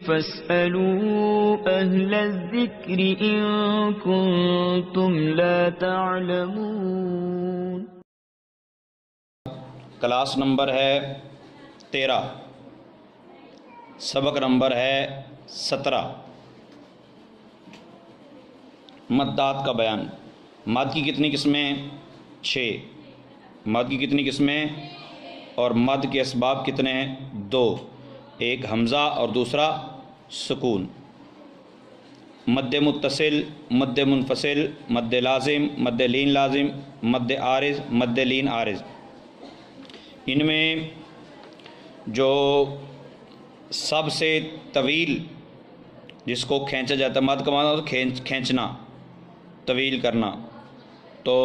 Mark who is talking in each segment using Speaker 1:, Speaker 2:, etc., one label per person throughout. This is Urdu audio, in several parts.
Speaker 1: فاسألوا أهل الذكر إن كنتم لا تعلمون۔
Speaker 2: کلاس نمبر ہے 13، سبق نمبر ہے 17۔ مدات کا بیان۔ مد کی کتنی قسمیں؟ 6۔ مد کی کتنی قسمیں اور مد کے اسباب کتنے ہیں؟ 2، ایک حمزہ اور دوسرا سکون۔ مد متصل، مد منفصل، مد لازم، مد لین لازم، مد عارض، مد لین عارض۔ ان میں جو سب سے طویل جس کو کھینچا جاتا ہے، مد کا معنی ہوتا ہے کھینچنا، طویل کرنا، تو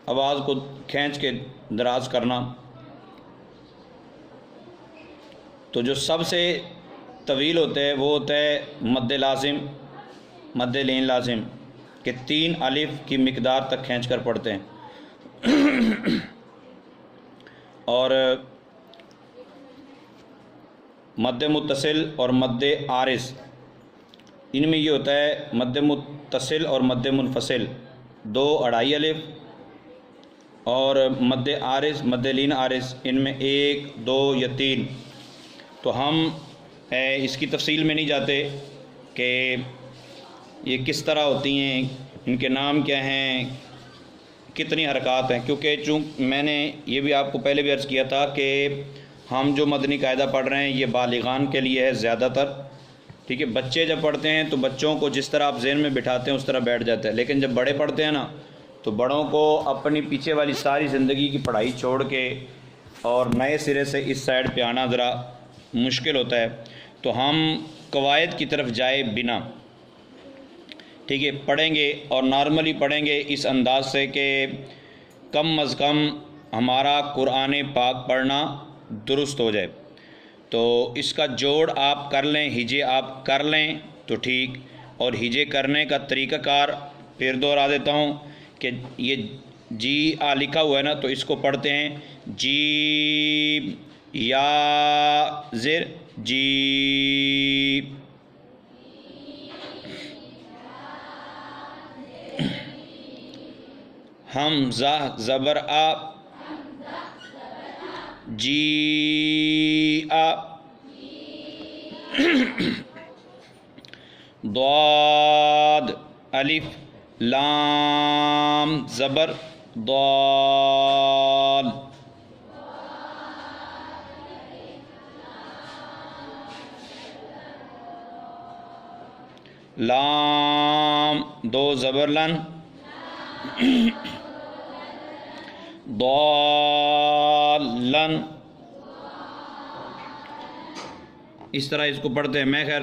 Speaker 2: آواز کو کھینچ کے دراز کرنا۔ تو جو سب سے طویل ہوتا ہے وہ ہوتا ہے مد لازم، مد لین لازم، کہ 3 الف کی مقدار تک کھینچ کر پڑھتے ہیں۔ اور مد متصل اور مد عارض، ان میں یہ ہوتا ہے مد متصل اور مد منفصل 2 2.5 الف، اور مد عارض مد لین عارض ان میں 1 2 یا 3۔ تو ہم اس کی تفصیل میں نہیں جاتے کہ یہ کس طرح ہوتی ہیں، ان کے نام کیا ہیں، کتنی حرکات ہیں، کیونکہ میں نے یہ بھی آپ کو پہلے بھی عرض کیا تھا کہ ہم جو مدنی قاعدہ پڑھ رہے ہیں یہ بالغان کے لیے ہے زیادہ تر، ٹھیک ہے۔ بچے جب پڑھتے ہیں تو بچوں کو جس طرح آپ ذہن میں بٹھاتے ہیں اس طرح بیٹھ جاتا ہے، لیکن جب بڑے پڑھتے ہیں نا تو بڑوں کو اپنی پیچھے والی ساری زندگی کی پڑھائی چھوڑ کے اور نئے سرے سے اس سائڈ پہ آنا ذرا مشکل ہوتا ہے۔ تو ہم قواعد کی طرف جائے بنا، ٹھیک ہے، پڑھیں گے اور نارملی پڑھیں گے اس انداز سے کہ کم از کم ہمارا قرآن پاک پڑھنا درست ہو جائے۔ تو اس کا جوڑ آپ کر لیں، ہجے آپ کر لیں تو ٹھیک، اور ہجے کرنے کا طریقہ کار پھر دوہرا دیتا ہوں کہ یہ جی آ لکھا ہوا ہے نا، تو اس کو پڑھتے ہیں جی یا زر جی، حمزہ زبر آ جی آ، ضاد الف لام زبر ضال، لام 2 زبر لن، ضالن، اس طرح اس کو پڑھتے ہیں۔ میں خیر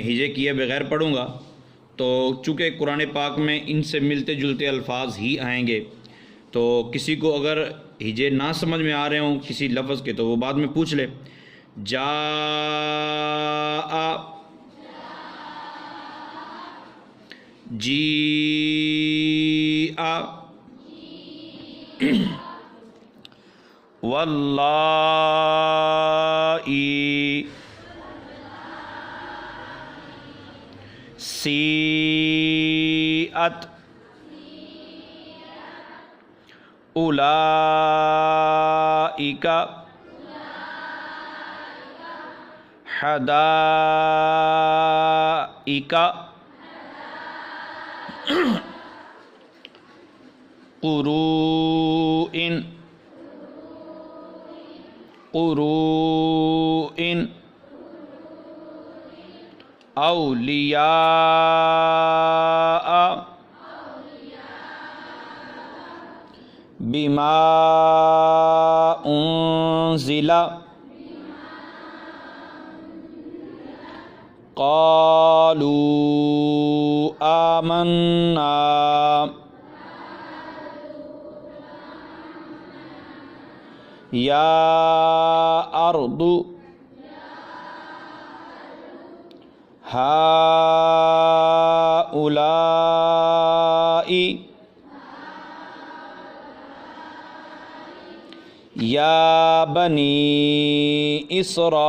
Speaker 2: ہجے کیے بغیر پڑھوں گا، تو چونکہ قرآن پاک میں ان سے ملتے جلتے الفاظ ہی آئیں گے، تو کسی کو اگر ہجے نہ سمجھ میں آ رہے ہوں کسی لفظ کے تو وہ بعد میں پوچھ لے۔ جا جی آ، واللائي سیئت اولئک حدائق قروء اولیاء بما انزل قالوا آمنا یا ارض هؤلاء یا بنی اسرائیل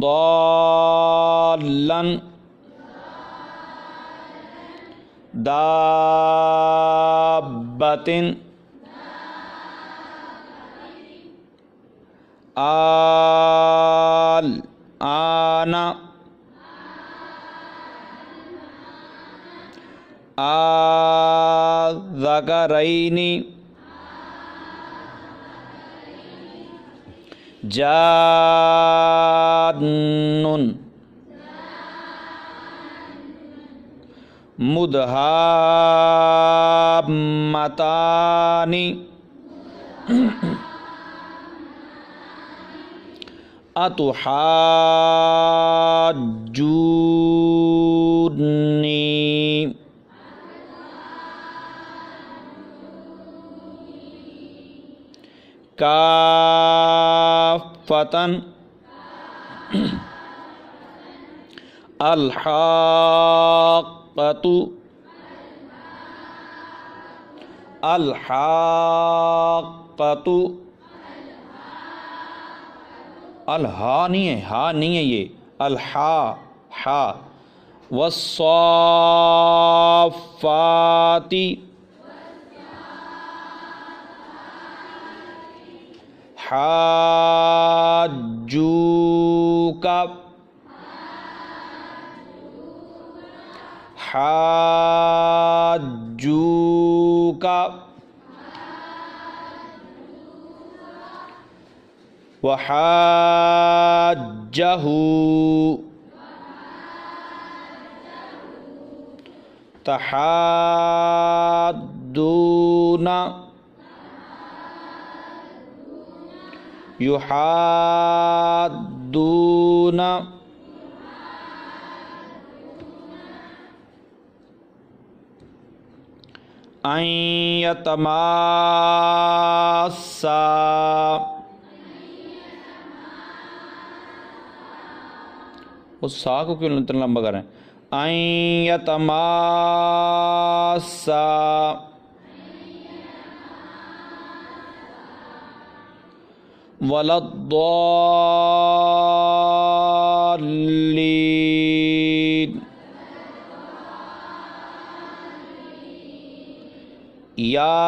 Speaker 2: ضالاً دابۃ الآن الذکرین جان مدہامتان اتحاجونی کافۃ الحاقۃ الحاقۃ الہا نہیں ہے، ہا نہیں ہے، یہ الحا ہا والصافات حاجوک حاجوک وحاجہ تحادون یحادون ان یتماسا اس سا کو کیوں اتنا لمبا کر رہے ہیں؟ ان یتماسا ولا الضالین یا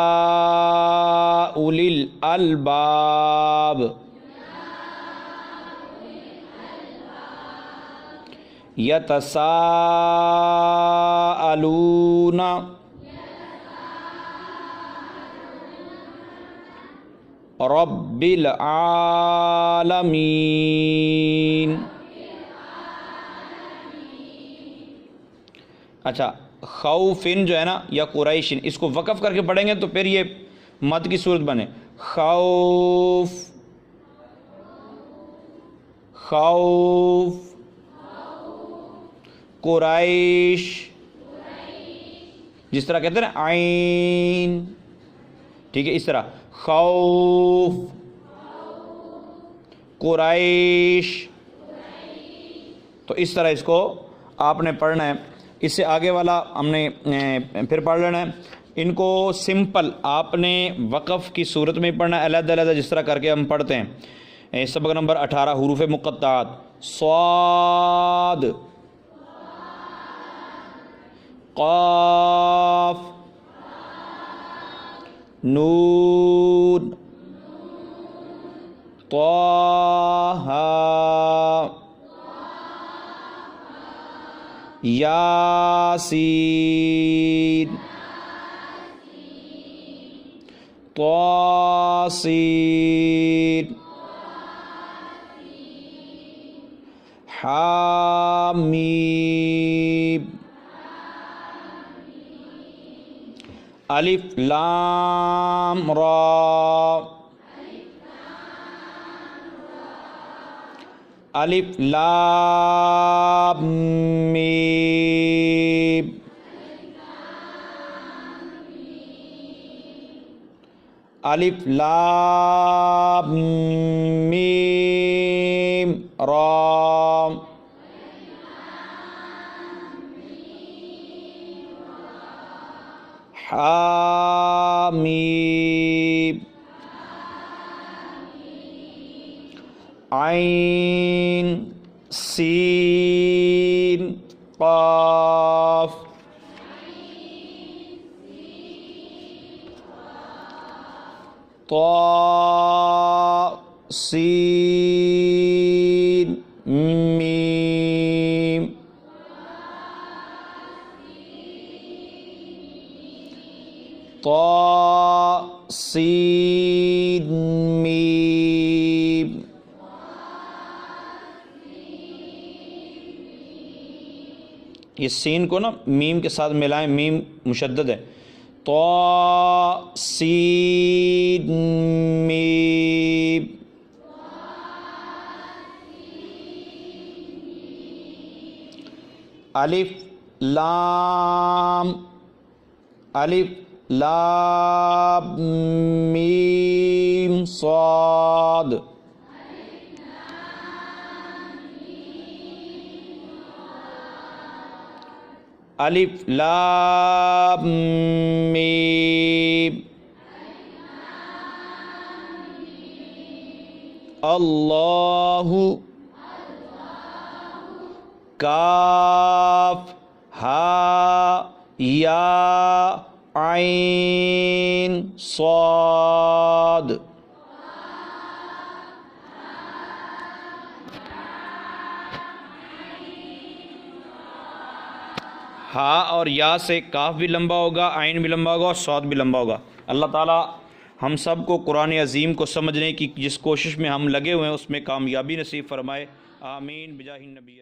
Speaker 2: اولی الالباب یتساءلون رب العالمین. اچھا خوفن جو ہے نا یا قریشن، اس کو وقف کر کے پڑھیں گے تو پھر یہ مد کی صورت بنے. خوف خوف قریش، جس طرح کہتے ہیں نا عین، ٹھیک ہے، اس طرح خوف قریش، تو اس طرح اس کو آپ نے پڑھنا ہے. اس سے آگے والا ہم نے پھر پڑھ لینا ہے. ان کو سمپل آپ نے وقف کی صورت میں پڑھنا ہے، علیحدہ علیحدہ جس طرح کر کے ہم پڑھتے ہیں. سبق نمبر 18 حروف مقطعات. صاد، قاف، نون، طه، یاسین، طاسین، حامیم. الف لام را، الف لام میم، الف لام میم را. حامیم عین سین قاف طا سین میم طا سین میم یہ سین کو نا میم کے ساتھ ملائیں، میم مشدد ہے. طا سین میم الف لام میم صاد الف لام میم اللہ کاف ہا یا عین صاد ہا اور یا سے کاف بھی لمبا ہوگا، عین بھی لمبا ہوگا اور صاد بھی لمبا ہوگا. اللہ تعالی ہم سب کو قرآن عظیم کو سمجھنے کی جس کوشش میں ہم لگے ہوئے ہیں اس میں کامیابی نصیب فرمائے. آمین بجاہ النبی.